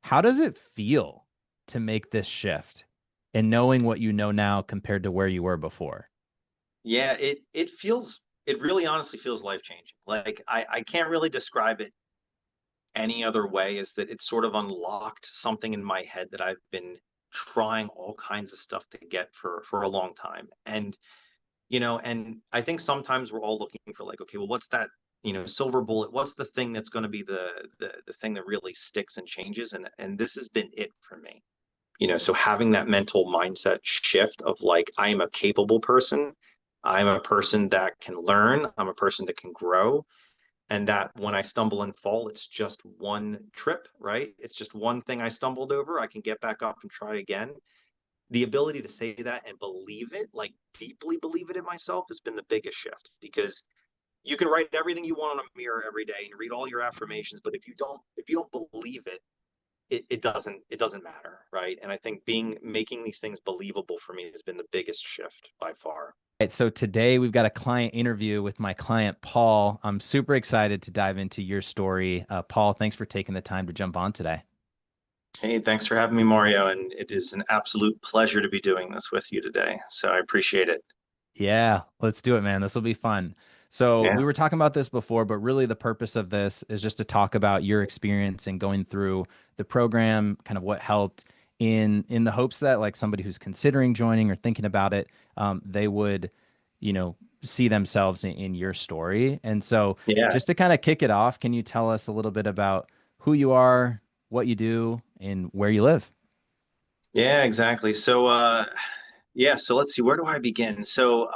How does it feel to make this shift and knowing what you know now compared to where you were before? Yeah, it really honestly feels life changing. Like I can't really describe it any other way, is that it sort of unlocked something in my head that I've been trying all kinds of stuff to get for a long time. And I think sometimes we're all looking for, like, okay, well, what's that, silver bullet? What's the thing that's going to be the thing that really sticks and changes? And this has been it for me. So having that mental mindset shift of, like, I am a capable person. I'm a person that can learn. I'm a person that can grow. And that when I stumble and fall, it's just one trip, right? It's just one thing I stumbled over. I can get back up and try again. The ability to say that and believe it, like deeply believe it in myself, has been the biggest shift, because you can write everything you want on a mirror every day and read all your affirmations, but if you don't believe it, it doesn't matter, right? And I think being making these things believable for me has been the biggest shift by far. Right, so today we've got a client interview with my client, Paul. I'm super excited to dive into your story. Paul, thanks for taking the time to jump on today. Hey, thanks for having me, Mario, and it is an absolute pleasure to be doing this with you today. So I appreciate it. Yeah, let's do it, man. This will be fun. So, Yeah. we were talking about this before, but really the purpose of this is just to talk about your experience and going through the program, kind of what helped in the hopes that like somebody who's considering joining or thinking about it, they would, see themselves in your story. And so, Yeah. just to kind of kick it off, can you tell us a little bit about who you are, what you do, and where you live? Yeah, exactly. So let's see, where do I begin? So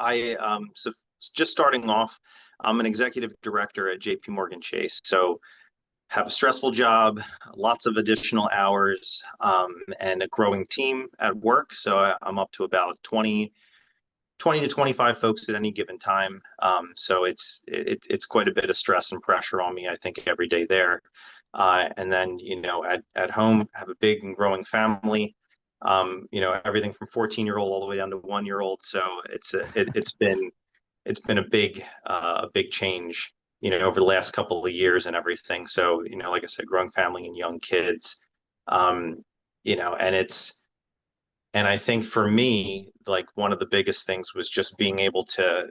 just starting off, I'm an executive director at JPMorgan Chase. So have a stressful job, lots of additional hours, and a growing team at work. So I'm up to about 20 to 25 folks at any given time. So it's quite a bit of stress and pressure on me, I think, every day there. And then, at home, have a big and growing family. Everything from 14-year-old all the way down to 1 year old. So it's been a big change, over the last couple of years and everything. So, like I said, growing family and young kids. Um, and I think for me, like, one of the biggest things was just being able to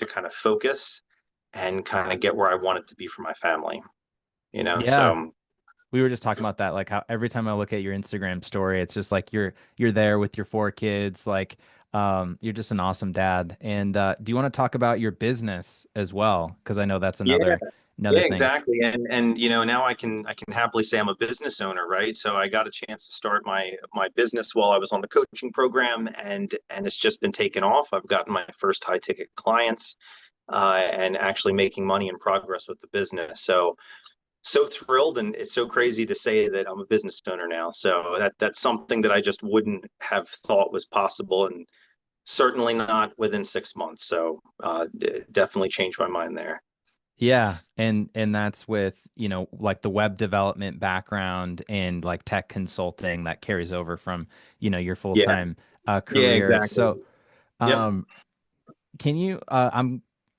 kind of focus and kind of get where I wanted to be for my family, Yeah. so We were just talking about that, like how every time I look at your Instagram story, it's just like you're there with your four kids, like you're just an awesome dad. And do you want to talk about your business as well? Because I know that's yeah. another Yeah, thing. exactly. And now I can happily say I'm a business owner, right? So I got a chance to start my business while I was on the coaching program, and it's just been taken off. I've gotten my first high ticket clients, and actually making money and progress with the business. So thrilled, and it's so crazy to say that I'm a business owner now. So that's something that I just wouldn't have thought was possible, and certainly not within 6 months. So definitely changed my mind there. Yeah, and that's with, like the web development background and like tech consulting that carries over from, your Yeah. full-time Yeah, career. exactly. So, Yep. um, can you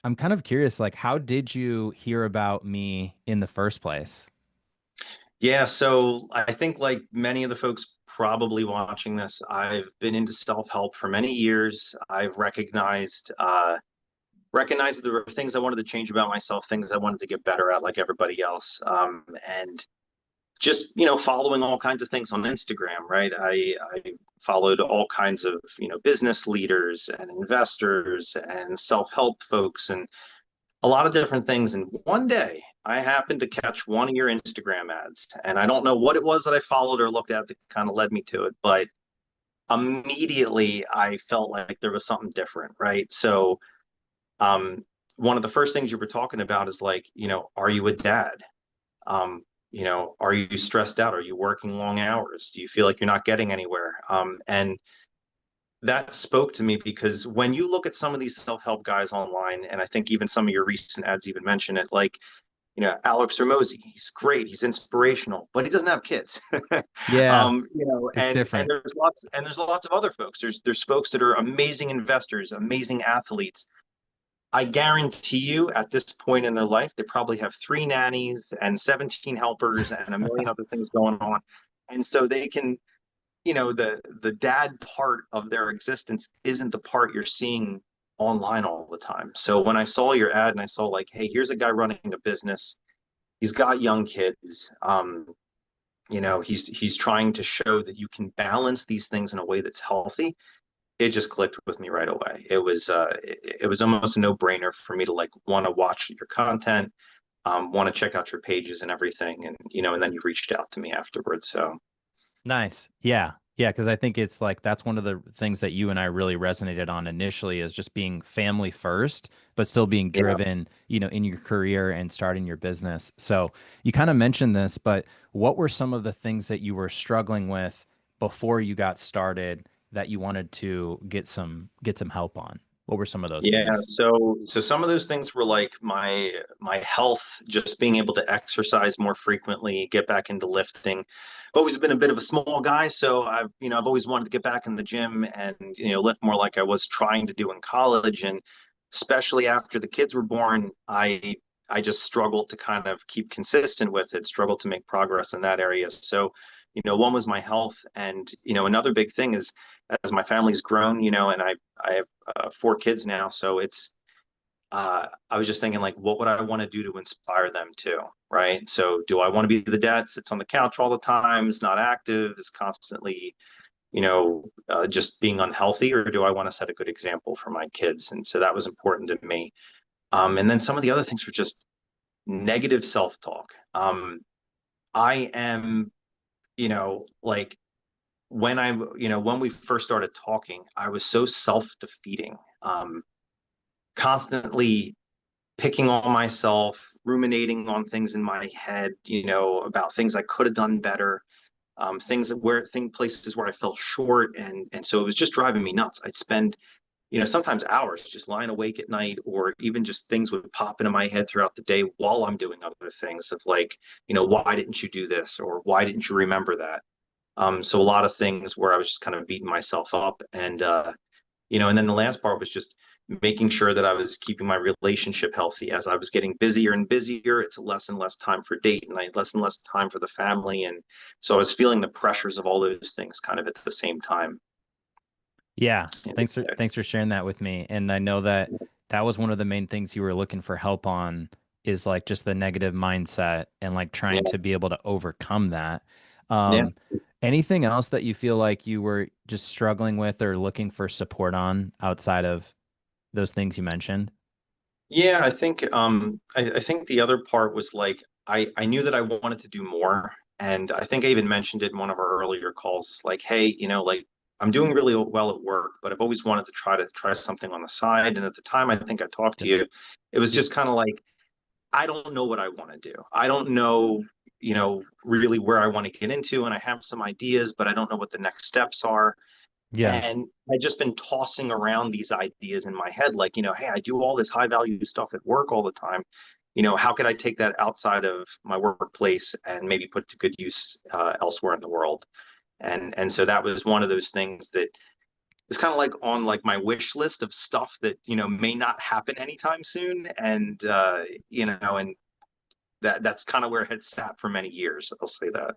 I'm kind of curious, like how did you hear about me in the first place? Yeah, so I think, like many of the folks probably watching this, I've been into self-help for many years. I've recognized that there were things I wanted to change about myself, things I wanted to get better at, like everybody else. And just, following all kinds of things on Instagram, right? I followed all kinds of, business leaders and investors and self-help folks and a lot of different things. And one day I happened to catch one of your Instagram ads, and I don't know what it was that I followed or looked at that kind of led me to it, but immediately I felt like there was something different, right? So, um, one of the first things you were talking about is, like, are you a dad? Are you stressed out? Are you working long hours? Do you feel like you're not getting anywhere? And that spoke to me, because when you look at some of these self-help guys online, and I think even some of your recent ads even mention it, like, Alex Ramosi, he's great, he's inspirational, but he doesn't have kids. Yeah, it's And different. there's lots of other folks. There's folks that are amazing investors, amazing athletes. I guarantee you, at this point in their life, they probably have three nannies and 17 helpers and a million other things going on. And so they can, the dad part of their existence isn't the part you're seeing online all the time. So when I saw your ad and I saw like, hey, here's a guy running a business, he's got young kids, he's trying to show that you can balance these things in a way that's healthy. It just clicked with me right away. It was almost a no-brainer for me to like want to watch your content, want to check out your pages and everything, and then you reached out to me afterwards. So Nice. Yeah. Yeah. Cause I think it's like that's one of the things that you and I really resonated on initially is just being family first, but still being yeah, driven, in your career and starting your business. So you kind of mentioned this, but what were some of the things that you were struggling with before you got started that you wanted to get some help on? What were some of those yeah. things? So some of those things were like my health, just being able to exercise more frequently, get back into lifting. I've always been a bit of a small guy, so I've always wanted to get back in the gym and lift more like I was trying to do in college. And especially after the kids were born, I just struggled to kind of keep consistent with it, struggled to make progress in that area. So, one was my health, and another big thing is as my family's grown, and I have 4 kids now, so I was just thinking like, what would I want to do to inspire them too, right? So, do I want to be the dad that sits on the couch all the time, is not active, is constantly, just being unhealthy, or do I want to set a good example for my kids? And so that was important to me. And then some of the other things were just negative self-talk. I am, like when we first started talking, I was so self-defeating, constantly picking on myself, ruminating on things in my head, about things I could have done better, places where I fell short, and so it was just driving me nuts. I'd spend, sometimes hours just lying awake at night, or even just things would pop into my head throughout the day while I'm doing other things of like, why didn't you do this, or why didn't you remember that? So a lot of things where I was just kind of beating myself up, and then the last part was just making sure that I was keeping my relationship healthy. As I was getting busier and busier, it's less and less time for date night, less and less time for the family. And so I was feeling the pressures of all those things kind of at the same time. Yeah. And, Thanks for sharing that with me. And I know that that was one of the main things you were looking for help on is like just the negative mindset and like yeah, trying to be able to overcome that. yeah. Um, anything else that you feel like you were just struggling with or looking for support on outside of those things you mentioned? Yeah, I think the other part was like I knew that I wanted to do more. And I think I even mentioned it in one of our earlier calls, like, hey, like I'm doing really well at work, but I've always wanted to try something on the side. And at the time I think I talked to Yep. you, it was Yep. just kind of like I don't know what I want to do. I don't know, really where I want to get into, and I have some ideas, but I don't know what the next steps are. Yeah. And I just been tossing around these ideas in my head, like, hey, I do all this high value stuff at work all the time. How could I take that outside of my workplace and maybe put to good use elsewhere in the world? And so that was one of those things that is kind of like on like my wish list of stuff that may not happen anytime soon, and that's kind of where it had sat for many years. I'll say that.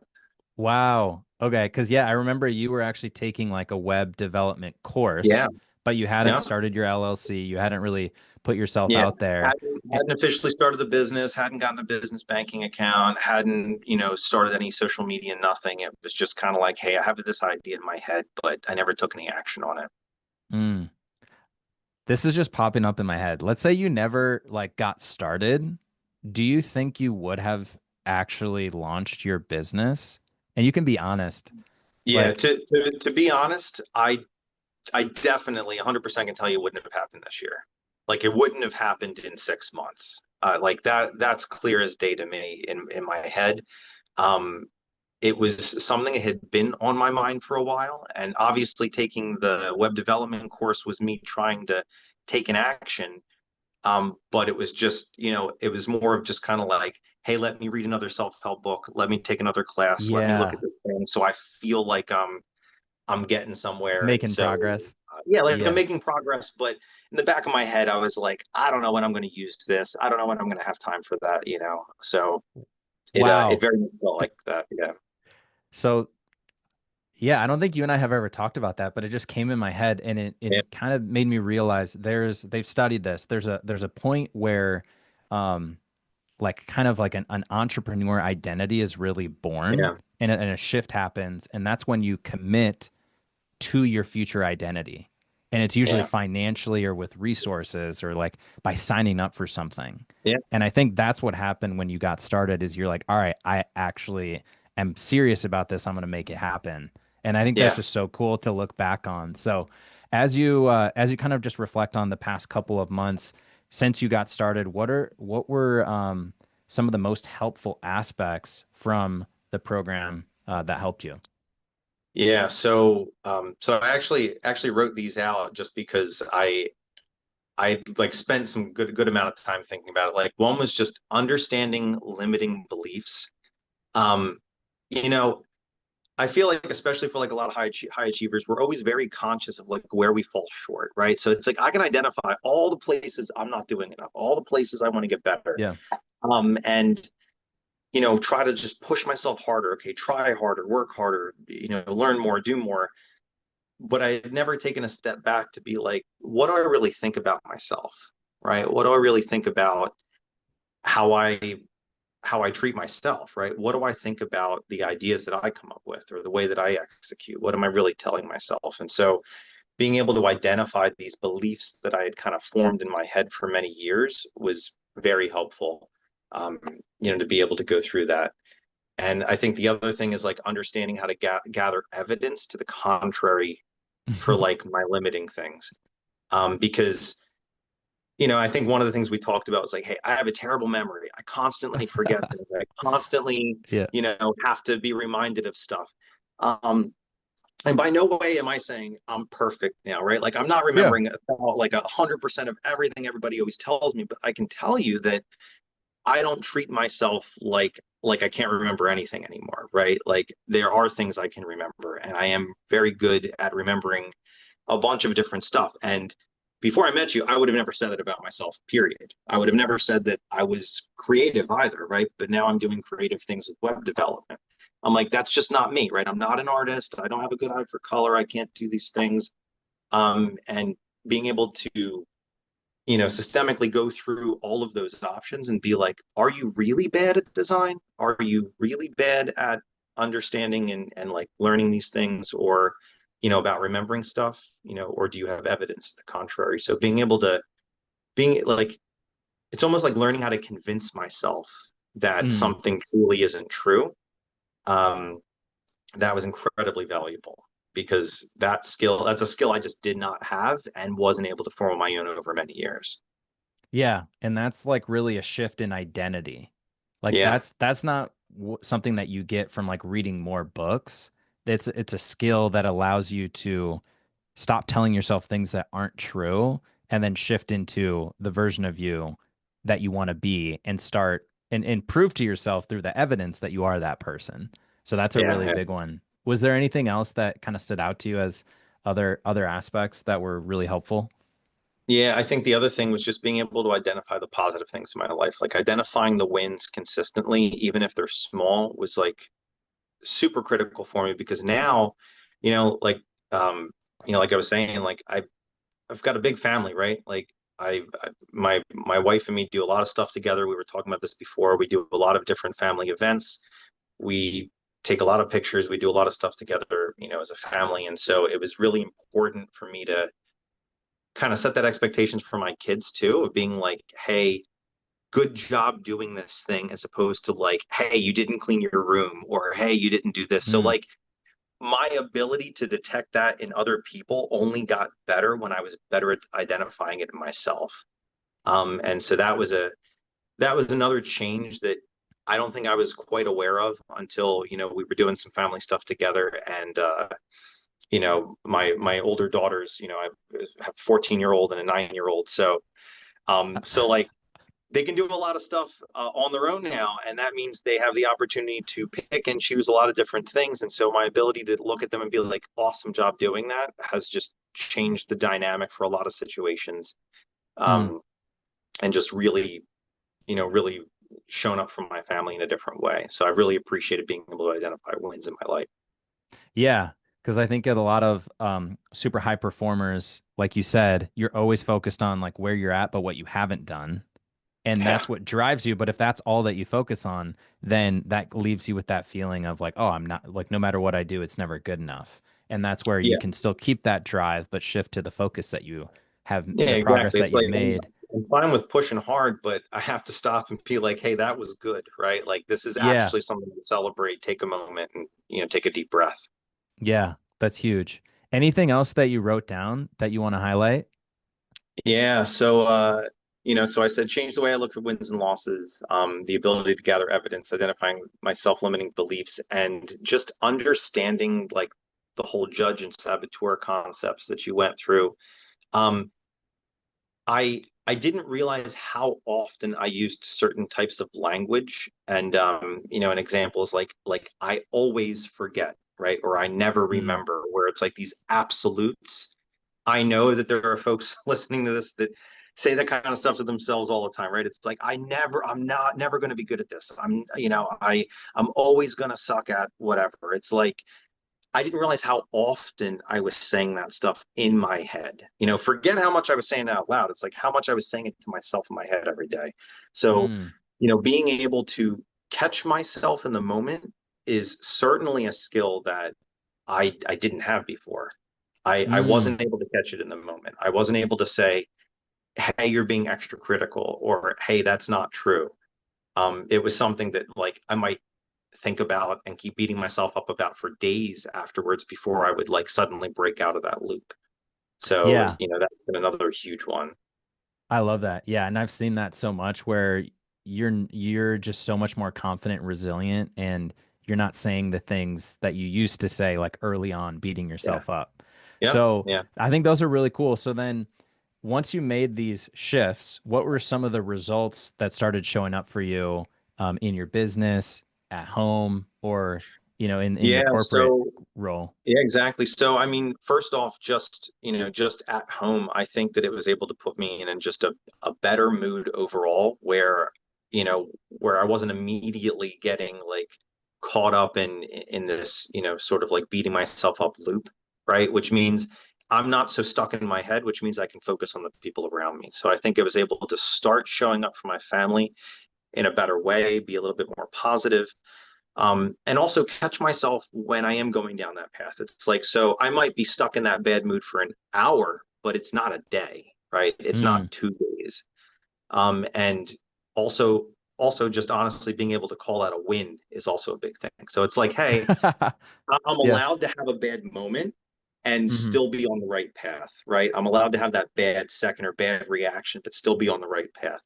Wow. Okay. Because, yeah, I remember you were actually taking like a web development course, Yeah, but you hadn't yeah. started your LLC. You hadn't really put yourself Yeah, out there. hadn't officially started the business, hadn't gotten a business banking account, hadn't, started any social media, nothing. It was just kind of like, hey, I have this idea in my head, but I never took any action on it. Mm. This is just popping up in my head. Let's say you never like got started. Do you think you would have actually launched your business? And you can be honest. Yeah, Like, to be honest, I definitely 100% can tell you it wouldn't have happened this year. Like it wouldn't have happened in 6 months. Like that's clear as day to me in my head. Um, it was something that had been on my mind for a while. And obviously, taking the web development course was me trying to take an action. But it was just, it was more of just kind of like, hey, let me read another self-help book. Let me take another class. Let me look at yeah, this thing. So I feel like I'm getting somewhere. And making so, progress. yeah, like I'm Yeah. making progress. But in the back of my head, I was like, I don't know when I'm going to use this. I don't know when I'm going to have time for that. So it Wow. very much felt like that. Yeah. So Yeah, I don't think you and I have ever talked about that, but it just came in my head and Yeah, it kind of made me realize they've studied this. There's a point where um like kind of like an entrepreneur identity is really born yeah, and a shift happens, and that's when you commit to your future identity. And it's usually yeah, financially or with resources or like by signing up for something. yeah, And I think that's what happened when you got started is you're like, all right, I actually am serious about this. I'm going to make it happen. And I think that's yeah. just so cool to look back on. So as you kind of just reflect on the past couple of months since you got started, what were some of the most helpful aspects from the program that helped you? Yeah, so I actually wrote these out just because I like spent some good amount of time thinking about it. Like one was just understanding limiting beliefs. Um, you know, I feel like especially for like a lot of high achievers, we're always very conscious of like where we fall short, right? So it's like I can identify all the places I'm not doing enough, all the places I want to get better. Yeah. And try to just push myself harder. Okay, try harder, work harder, learn more, do more. But I had never taken a step back to be like, what do I really think about myself? Right? What do I really think about how I treat myself, right? What do I think about the ideas that I come up with or the way that I execute? What am I really telling myself? And so being able to identify these beliefs that I had kind of formed in my head for many years was very helpful. To be able to go through that. And I think the other thing is like understanding how to gather evidence to the contrary for like my limiting things. Because I think one of the things we talked about was like, hey, I have a terrible memory. I constantly forget things. I constantly, Yeah. have to be reminded of stuff. Um, and by no way am I saying I'm perfect now, right? Like I'm not Yeah. remembering like 100% of everything everybody always tells me, but I can tell you that I don't treat myself like I can't remember anything anymore, right? Like there are things I can remember, and I am very good at remembering a bunch of different stuff. And before I met you, I would have never said that about myself, period. I would have never said that I was creative either, right? But now I'm doing creative things with web development. I'm like, that's just not me, right? I'm not an artist. I don't have a good eye for color. I can't do these things. And being able to, systemically go through all of those options and be like, are you really bad at design? Are you really bad at understanding and like learning these things or, about remembering stuff, or do you have evidence to the contrary? So being like, it's almost like learning how to convince myself that Mm. something truly isn't true. Um, that was incredibly valuable because that's a skill I just did not have and wasn't able to form on my own over many years. Yeah, and that's like really a shift in identity. Like Yeah. that's not something that you get from like reading more books. It's a skill that allows you to stop telling yourself things that aren't true and then shift into the version of you that you want to be and start and prove to yourself through the evidence that you are that person. So that's a really Yeah. big one. Was there anything else that kind of stood out to you as other aspects that were really helpful? Yeah, I think the other thing was just being able to identify the positive things in my life. Like identifying the wins consistently, even if they're small, was like super critical for me because now, you know, like like I was saying, like I've got a big family, right? Like my wife and me do a lot of stuff together. We were talking about this before. We do a lot of different family events. We take a lot of pictures. We do a lot of stuff together, as a family. And so it was really important for me to kind of set that expectations for my kids too, of being like, hey, good job doing this thing, as opposed to like, hey, you didn't clean your room or hey, you didn't do this. So Mm. like my ability to detect that in other people only got better when I was better at identifying it in myself. And so that was another change that I don't think I was quite aware of until, we were doing some family stuff together. And my older daughters, I have a 14-year-old and a 9-year-old. So like they can do a lot of stuff on their own now, and that means they have the opportunity to pick and choose a lot of different things. And so my ability to look at them and be like, awesome job doing that, has just changed the dynamic for a lot of situations. Mm. um, and just really, really shown up for my family in a different way. So I really appreciated being able to identify wins in my life. Yeah. Because I think at a lot of super high performers, like you said, you're always focused on like where you're at, but what you haven't done. And Yeah. that's what drives you. But if that's all that you focus on, then that leaves you with that feeling of like, oh, I'm not like, no matter what I do, it's never good enough. And that's where you Yeah. can still keep that drive, but shift to the focus that you have, Yeah, the progress exactly. that It's you've like made. I'm fine with pushing hard, but I have to stop and be like, hey, that was good, right? Like this is Yeah. actually something to celebrate. Take a moment and, take a deep breath. Yeah. That's huge. Anything else that you wrote down that you want to highlight? Yeah. So, so I said change the way I look at wins and losses, the ability to gather evidence, identifying my self-limiting beliefs, and just understanding like the whole judge and saboteur concepts that you went through. Um, I didn't realize how often I used certain types of language, and an example is like I always forget, right? Or I never Mm. remember, where it's like these absolutes. I know that there are folks listening to this that say that kind of stuff to themselves all the time, right? It's like I'm not never going to be good at this. I'm always going to suck at whatever. It's like I didn't realize how often I was saying that stuff in my head. Forget how much I was saying it out loud. It's like how much I was saying it to myself in my head every day. So, Mm. being able to catch myself in the moment is certainly a skill that I didn't have before. I Mm. wasn't able to catch it in the moment. I wasn't able to say, "Hey, you're being extra critical," or "Hey, that's not true." It was something that like I might think about and keep beating myself up about for days afterwards before I would like suddenly break out of that loop. So, Yeah. that's been another huge one. I love that. Yeah, and I've seen that so much where you're just so much more confident, resilient, and you're not saying the things that you used to say like early on, beating Yeah. yourself up. Yeah. So Yeah. I think those are really cool. So then once you made these shifts, what were some of the results that started showing up for you in your business, at home, or in your Yeah. corporate So, role? yeah, exactly. So, I mean, first off, just at home, I think that it was able to put me in just a better mood overall where I wasn't immediately getting like caught up in this, sort of like beating myself up loop, right? Which means I'm not so stuck in my head, which means I can focus on the people around me. So I think I was able to start showing up for my family in a better way, be a little bit more positive, and also catch myself when I am going down that path. It's like, so I might be stuck in that bad mood for an hour, but it's not a day, right? It's Mm. not 2 days. And also, just honestly being able to call out a win is also a big thing. So it's like, hey, I'm Yeah. allowed to have a bad moment and Hmm. still be on the right path, right? I'm allowed to have that bad second or bad reaction, but still be on the right path.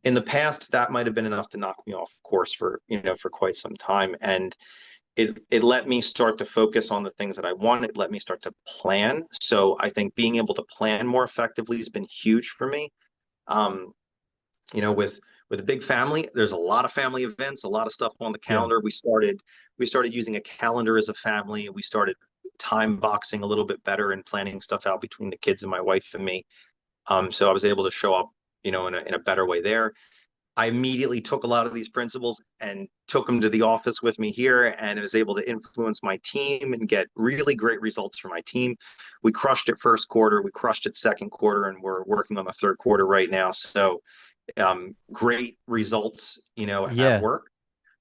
In the past, that might have been enough to knock me off course for quite some time. And it let me start to focus on the things that I want. It let me start to plan. So I think being able to plan more effectively has been huge for me. Um, with a big family, there's a lot of family events, a lot of stuff on the Yeah. calendar. We started using a calendar as a family. We started time boxing a little bit better and planning stuff out between the kids and my wife and me. So I was able to show up, in a better way there. I immediately took a lot of these principles and took them to the office with me here, and was able to influence my team and get really great results for my team. We crushed it first quarter, we crushed it second quarter, and we're working on the third quarter right now. So, great results, at Yeah. work.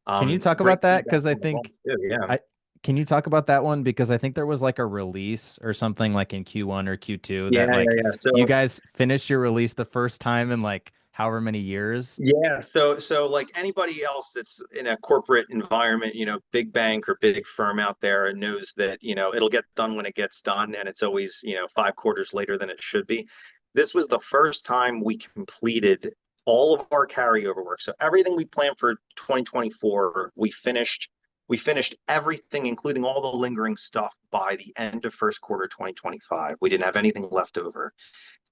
Can you talk Great about that? feedback Because I from the think boss too. Yeah. I can you talk about that one? Because I think there was like a release or something like in Q1 or Q2 Yeah, that yeah, like yeah. you So guys finished your release the first time in like however many years. yeah, so like anybody else that's in a corporate environment, big bank or big firm out there knows that, it'll get done when it gets done, and it's always, 5 quarters later than it should be. This was the first time we completed all of our carryover work. So everything we planned for 2024, we finished everything, including all the lingering stuff by the end of first quarter 2025. We didn't have anything left over.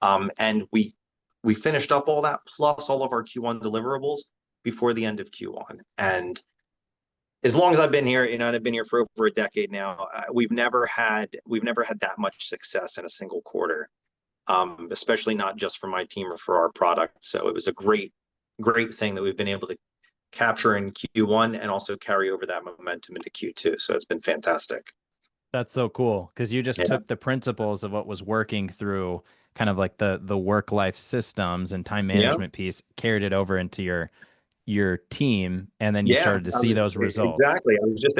And we finished up all that plus all of our Q1 deliverables before the end of Q1. And as long as I've been here, and I've been here for over a decade now, we've never had that much success in a single quarter, especially not just for my team or for our product. So it was a great thing that we've been able to capture in Q1 and also carry over that momentum into Q2. So it's been fantastic. That's so cool because you just Yeah. took the principles of what was working through kind of like the work life systems and time Yeah. management piece, carried it over into your team, and then you Yeah, started to see those results. exactly.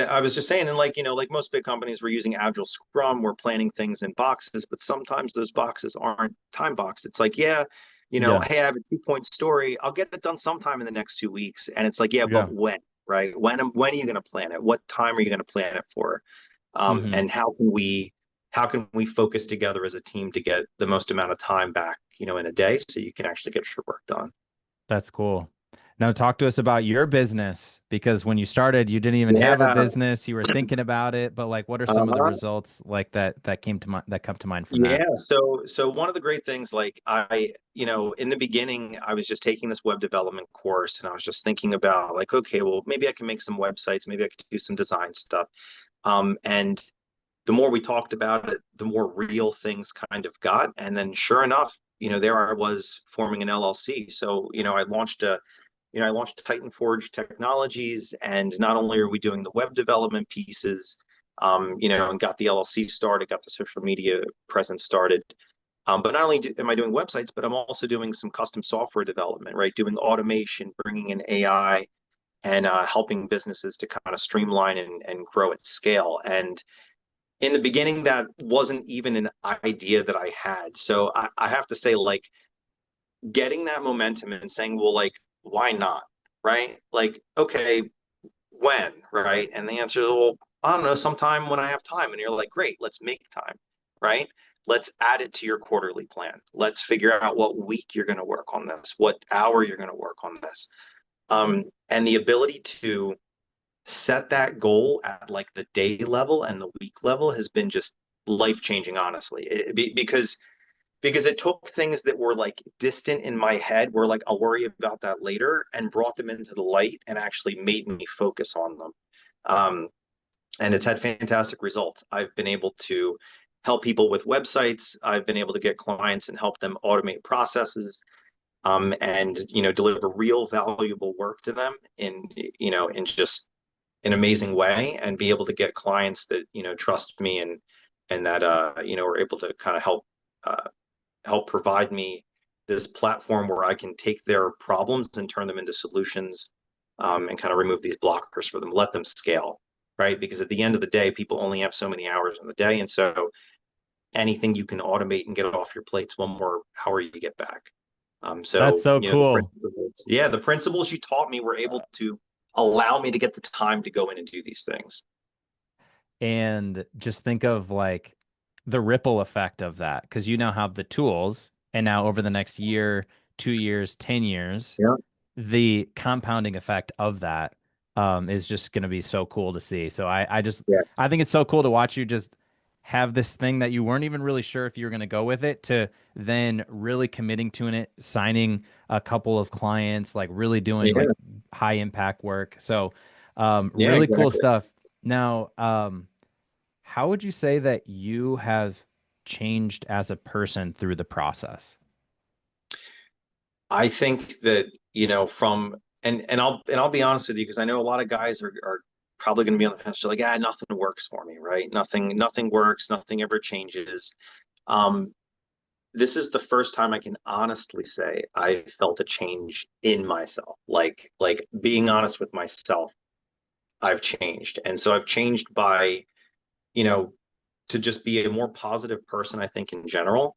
I was just saying, and like, like most big companies, we're using Agile Scrum, we're planning things in boxes, but sometimes those boxes aren't time boxed. It's like, yeah, Yeah. hey, I have a 2 point story. I'll get it done sometime in the next 2 weeks. And it's like, yeah, Yeah. but when, right? When are you going to plan it? What time are you going to plan it for? Hmm. And how can we focus together as a team to get the most amount of time back, in a day so you can actually get your work done? That's cool. Now talk to us about your business because when you started, you didn't even have a Yeah. business. You were thinking about it, but like what are some of the Uh-huh. results like that came to mind that come to mind from that? Yeah, so one of the great things, like in the beginning, I was just taking this web development course and I was just thinking about like, okay, well, maybe I can make some websites, maybe I could do some design stuff. And the more we talked about it, the more real things kind of got. And then sure enough, there I was forming an LLC. So, I launched Titan Forge Technologies, and not only are we doing the web development pieces, and got the LLC started, got the social media presence started. But not only am I doing websites, but I'm also doing some custom software development, right? Doing automation, bringing in AI, and helping businesses to kind of streamline and grow at scale. And in the beginning, that wasn't even an idea that I had. So I have to say, like, getting that momentum and saying, well, like, why not? Right? Like, okay, when? Right? And the answer is, well, I don't know, sometime when I have time. And you're like, great, let's make time. Right? Let's add it to your quarterly plan. Let's figure out what week you're going to work on this, what hour you're going to work on this. And the ability to set that goal at like the day level and the week level has been just life changing, honestly. Because it took things that were like distant in my head, where like I'll worry about that later, and brought them into the light and actually made me focus on them. Um, and it's had fantastic results. I've been able to help people with websites. I've been able to get clients and help them automate processes, and deliver real valuable work to them in just an amazing way, and be able to get clients that trust me, and that are able to kind of uh, help provide me this platform where I can take their problems and turn them into solutions, and kind of remove these blockers for them, let them scale, right? Because at the end of the day, people only have so many hours in the day. And so anything you can automate and get off your plate's one more hour you get back. That's So, so cool. the principles you taught me were able to allow me to get the time to go in and do these things. And just think of like the ripple effect of that because you now have the tools, and now over the next year, 2 years, 10 years, Yeah. the compounding effect of that is just going to be so cool to see. So Yeah. I think it's so cool to watch you just have this thing that you weren't even really sure if you were going to go with it to then really committing to it, signing a couple of clients, like really doing like Yeah. high impact work. So Yeah, really cool exactly. stuff. Now, how would you say that you have changed as a person through the process? I think that, from and I'll be honest with you, because I know a lot of guys are probably going to be on the fence. They're like, ah, nothing works for me, right? Nothing works, nothing ever changes. Um, this is the first time I can honestly say I felt a change in myself. Like being honest with myself, I've changed. And so I've changed by, you know, to just be a more positive person, I think, in general.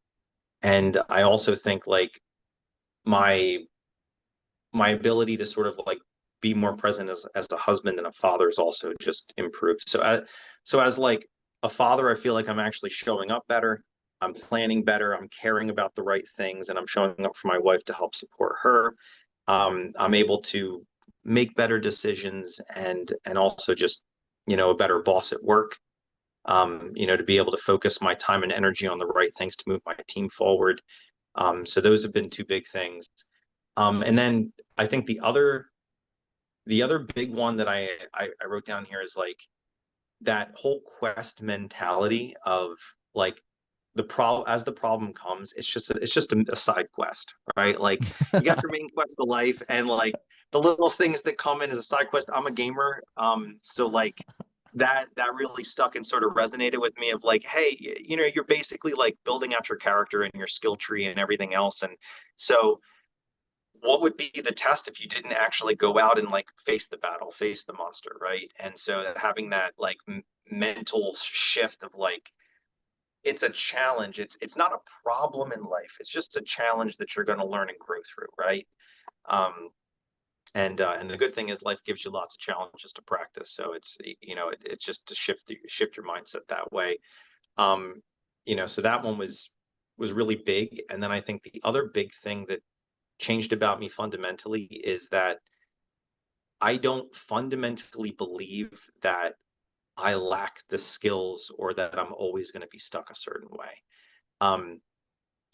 And I also think like my my ability to sort of like be more present as a husband and a father is also just improved. So as like a father, I feel like I'm actually showing up better. I'm planning better. I'm caring about the right things, and I'm showing up for my wife to help support her. I'm able to make better decisions, and also just a better boss at work. To be able to focus my time and energy on the right things to move my team forward. So those have been two big things. And then I think the other big one that I wrote down here is like that whole quest mentality of like the problem comes, it's just a side quest, right? Like you got your main quest of life, and like the little things that come in as a side quest. I'm a gamer, so like that really stuck and sort of resonated with me of like, hey, you know, you're basically like building out your character and your skill tree and everything else. And so what would be the test if you didn't actually go out and like face the battle, face the monster, right? And so having that like mental shift of like, it's a challenge. It's not a problem in life. It's just a challenge that you're going to learn and grow through, right? Um, and the good thing is life gives you lots of challenges to practice. So it's you know it's just to shift your mindset that way. Um, you know, so that one was really big. And then I think the other big thing that changed about me fundamentally is that I don't fundamentally believe that I lack the skills or that I'm always going to be stuck a certain way. Um,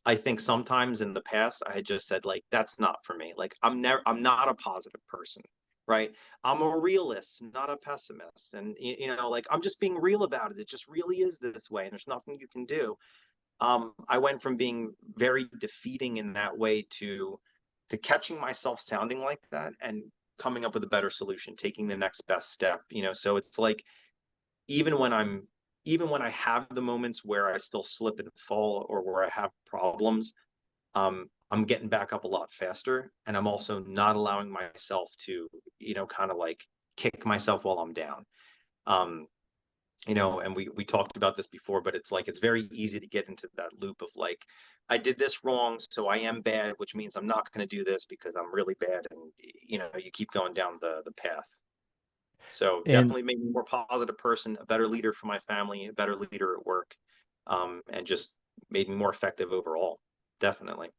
I think sometimes in the past I had just said like that's not for me. Like I'm not a positive person, right? I'm a realist, not a pessimist. And you know, like I'm just being real about it. It just really is this way and there's nothing you can do. I went from being very defeating in that way to catching myself sounding like that and coming up with a better solution, taking the next best step, you know. So it's like even when I'm even when I have the moments where I still slip and fall or where I have problems, I'm getting back up a lot faster, and I'm also not allowing myself to, you know, kind of like kick myself while I'm down. Um, you know, and we talked about this before, but it's like it's very easy to get into that loop of like, I did this wrong, so I am bad, which means I'm not going to do this because I'm really bad, and you know, you keep going down the path. So And definitely made me a more positive person, a better leader for my family, a better leader at work, and just made me more effective overall. Definitely.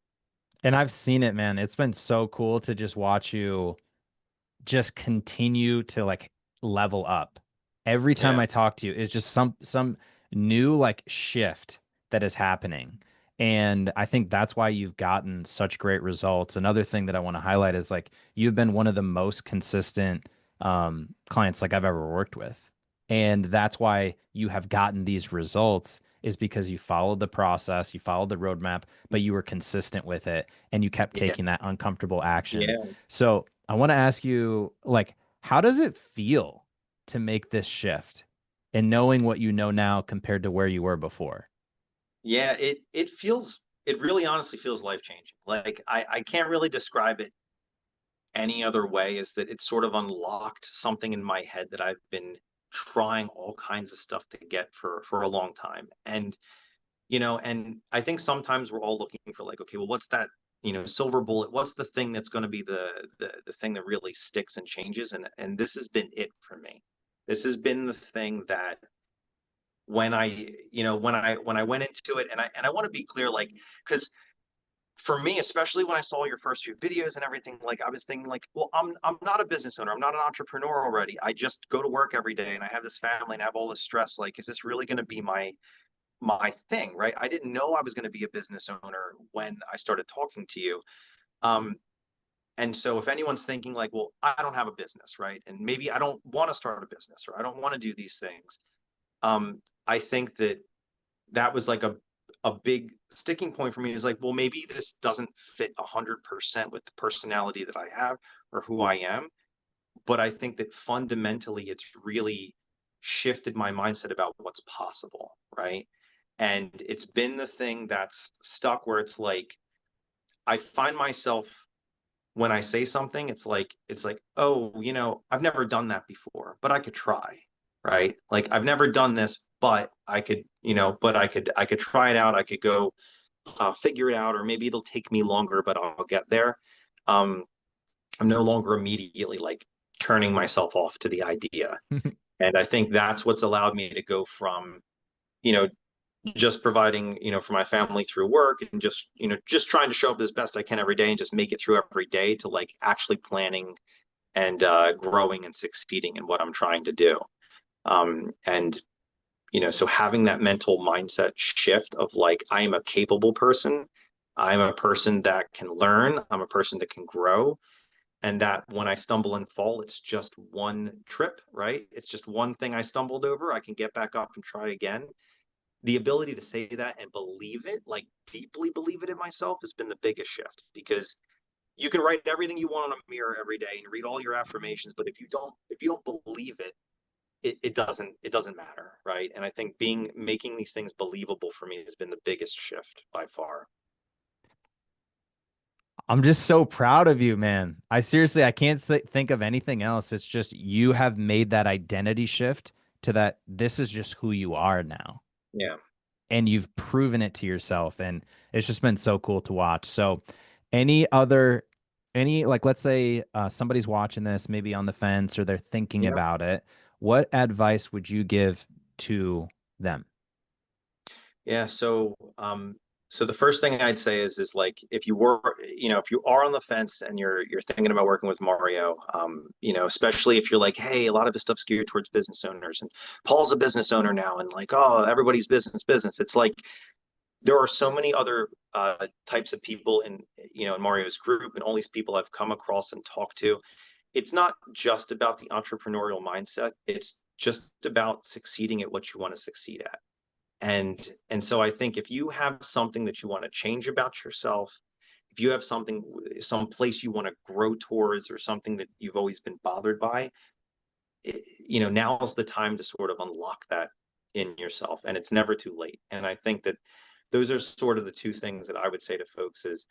and I've seen it, man. It's been so cool to just watch you just continue to like level up. Every time Yeah. I talk to you, it's just some new like shift that is happening. And I think that's why you've gotten such great results. Another thing that I want to highlight is like you've been one of the most consistent clients like I've ever worked with. And that's why you have gotten these results is because you followed the process, you followed the roadmap, but you were consistent with it and you kept Yeah. taking that uncomfortable action. Yeah. So I want to ask you, like, how does it feel to make this shift and knowing what you know now compared to where you were before? Yeah, it really honestly feels life changing. Like I can't really describe it any other way is that it sort of unlocked something in my head that I've been trying all kinds of stuff to get for a long time. And you know, and I think sometimes we're all looking for like, okay, well, what's that, you know, silver bullet? What's the thing that's going to be the thing that really sticks and changes? And this has been it for me. This has been the thing that when I, you know, when I went into it, and I want to be clear, like, because for me, especially when I saw your first few videos and everything, like I was thinking, like, well, I'm not a business owner, I'm not an entrepreneur already. I just go to work every day, and I have this family, and I have all this stress. Like, is this really going to be my thing, right? I didn't know I was going to be a business owner when I started talking to you. Um, and so if anyone's thinking like, well, I don't have a business, right? And maybe I don't want to start a business or I don't want to do these things. I think that that was like a big sticking point for me is like, well, maybe this doesn't fit 100% with the personality that I have or who I am. But I think that fundamentally it's really shifted my mindset about what's possible, right? And it's been the thing that's stuck where it's like I find myself when I say something, it's like, oh, you know, I've never done that before, but I could try, right? Like I've never done this, but I could, you know, but I could try it out. I could go figure it out, or maybe it'll take me longer, but I'll get there. Um, I'm no longer immediately like turning myself off to the idea. And I think that's what's allowed me to go from, you know, just providing, you know, for my family through work and just, you know, just trying to show up as best I can every day and just make it through every day to like actually planning and growing and succeeding in what I'm trying to do. And, you know, so having that mental mindset shift of like, I am a capable person. I'm a person that can learn. I'm a person that can grow. And that when I stumble and fall, it's just one trip, right? It's just one thing I stumbled over. I can get back up and try again. The ability to say that and believe it, like deeply believe it in myself, has been the biggest shift because you can write everything you want on a mirror every day and read all your affirmations, but if you don't believe it, it doesn't matter, right? And I think making these things believable for me has been the biggest shift by far. I'm just so proud of you, man. I can't think of anything else. It's just you have made that identity shift to that this is just who you are now. Yeah. And you've proven it to yourself. And it's just been so cool to watch. So, any other, like, let's say somebody's watching this, maybe on the fence or they're thinking Yeah. about it. What advice would you give to them? Yeah. So the first thing I'd say is like if you were, if you are on the fence and you're thinking about working with Mario, especially if you're like, hey, a lot of his stuff's geared towards business owners, and Paul's a business owner now, and like, oh, everybody's business. It's like there are so many other types of people in Mario's group, and all these people I've come across and talked to. It's not just about the entrepreneurial mindset. It's just about succeeding at what you want to succeed at. And so I think if you have something that you want to change about yourself, if you have some place you want to grow towards, or something that you've always been bothered by, now's the time to sort of unlock that in yourself, and it's never too late. And I think that those are sort of the two things that I would say to folks is,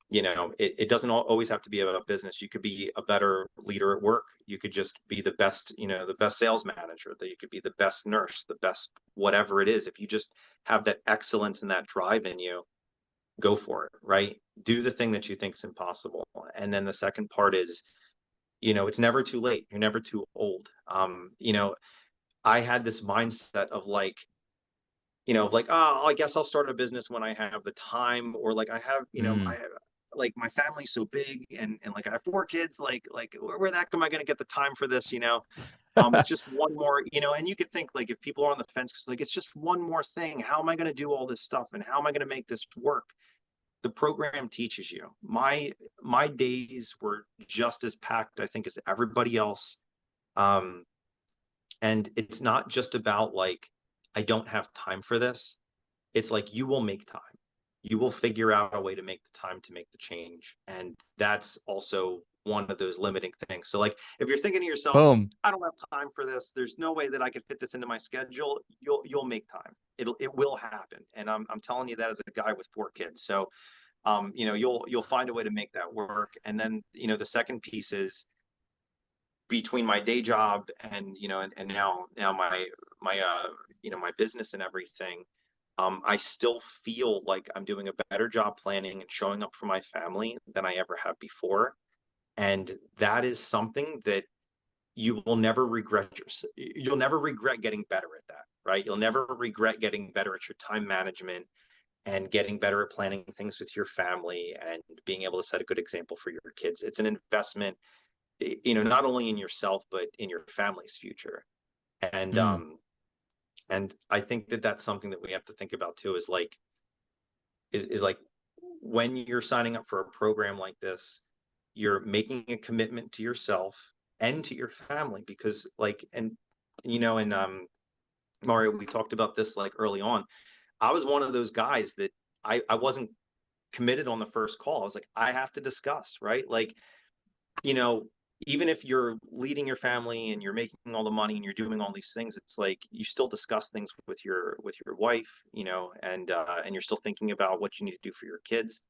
it doesn't always have to be about business. You could be a better leader at work. You could just be the best sales manager, that you could be the best nurse, the best whatever it is. If you just have that excellence and that drive in you, go for it, right? Do the thing that you think is impossible. And then the second part is, it's never too late. You're never too old. I had this mindset of like, like, oh, I guess I'll start a business when I have the time, or like I have, Mm. like my family's so big, and like I have four kids, like where the heck am I going to get the time for this? It's just one more, and you could think like if people are on the fence, 'cause, like it's just one more thing. How am I going to do all this stuff, and how am I going to make this work? The program teaches you. My days were just as packed, I think, as everybody else. Um, and it's not just about like I don't have time for this. It's like you will make time. You will figure out a way to make the time to make the change. And that's also one of those limiting things. So like if you're thinking to yourself, Boom. I don't have time for this, there's no way that I could fit this into my schedule, you'll make time. It will happen. And I'm telling you that as a guy with four kids. So you'll find a way to make that work. And then, the second piece is between my day job and and now my business and everything. I still feel like I'm doing a better job planning and showing up for my family than I ever have before. And that is something that you'll never regret getting better at that, right? You'll never regret getting better at your time management and getting better at planning things with your family and being able to set a good example for your kids. It's an investment, not only in yourself, but in your family's future. And, Mm. and I think that that's something that we have to think about too, is like when you're signing up for a program like this, you're making a commitment to yourself and to your family, because like, and Mario, we talked about this like early on. I was one of those guys that I wasn't committed on the first call. I was like, I have to discuss, right? Like, you know, even if you're leading your family and you're making all the money and you're doing all these things, it's like you still discuss things with your wife, and you're still thinking about what you need to do for your kids.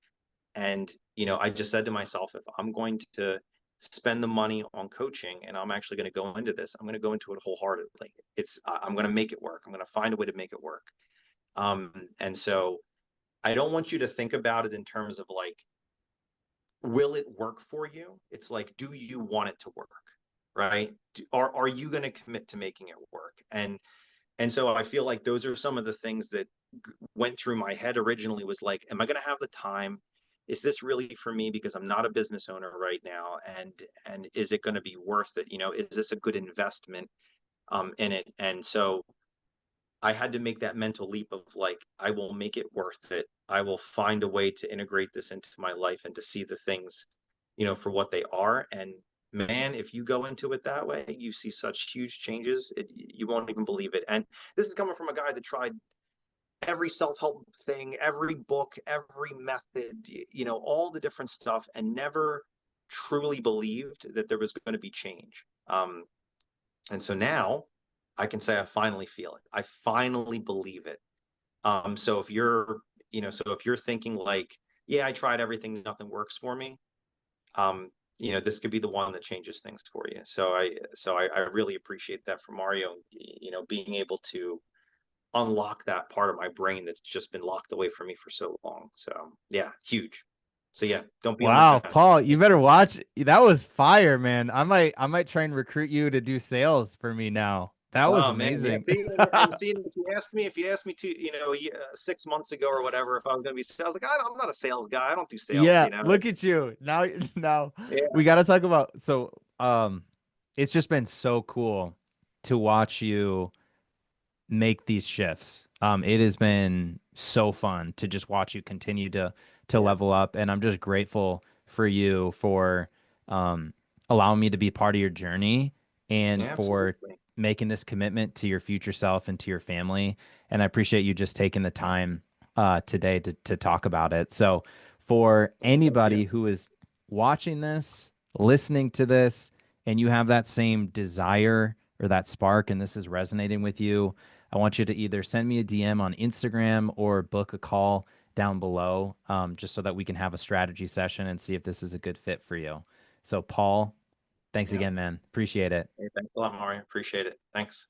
And I just said to myself, if I'm going to spend the money on coaching and I'm actually going to go into this, I'm going to go into it wholeheartedly. I'm going to make it work. I'm going to find a way to make it work. And so I don't want you to think about it in terms of like, will it work for you? It's like, do you want it to work? Right? Are you going to commit to making it work? And so I feel like those are some of the things that went through my head originally, was like, am I going to have the time? Is this really for me? Because I'm not a business owner right now. And is it going to be worth it? Is this a good investment in it? And so I had to make that mental leap of like, I will make it worth it. I will find a way to integrate this into my life and to see the things, for what they are. And man, if you go into it that way, you see such huge changes. You won't even believe it. And this is coming from a guy that tried every self-help thing, every book, every method, all the different stuff, and never truly believed that there was going to be change. And so now, I can say I finally feel it. I finally believe it. So if you're, so if you're thinking like, yeah, I tried everything, nothing works for me, this could be the one that changes things for you. So I really appreciate that from Mario, being able to unlock that part of my brain that's just been locked away from me for so long. So yeah, huge. So yeah, don't be like Wow, that. Paul, you better watch. That was fire, man. I might try and recruit you to do sales for me now. That was Oh man, yeah. amazing. See, and see, if you asked me to, 6 months ago or whatever, if I was going to be sales, like I'm not a sales guy. I don't do sales. Yeah, look at you. Now Yeah, we got to talk about it's just been so cool to watch you make these shifts. It has been so fun to just watch you continue to yeah, level up, and I'm just grateful for you for um, allowing me to be part of your journey and yeah, for absolutely. making this commitment to your future self and to your family. And I appreciate you just taking the time today to talk about it. So, for Thank anybody you. who is watching this, listening to this, and you have that same desire or that spark, and this is resonating with you, I want you to either send me a DM on Instagram or book a call down below, just so that we can have a strategy session and see if this is a good fit for you. So, Paul, thanks Yeah. again, man. Appreciate it. Hey, thanks a lot, Mario. Appreciate it. Thanks.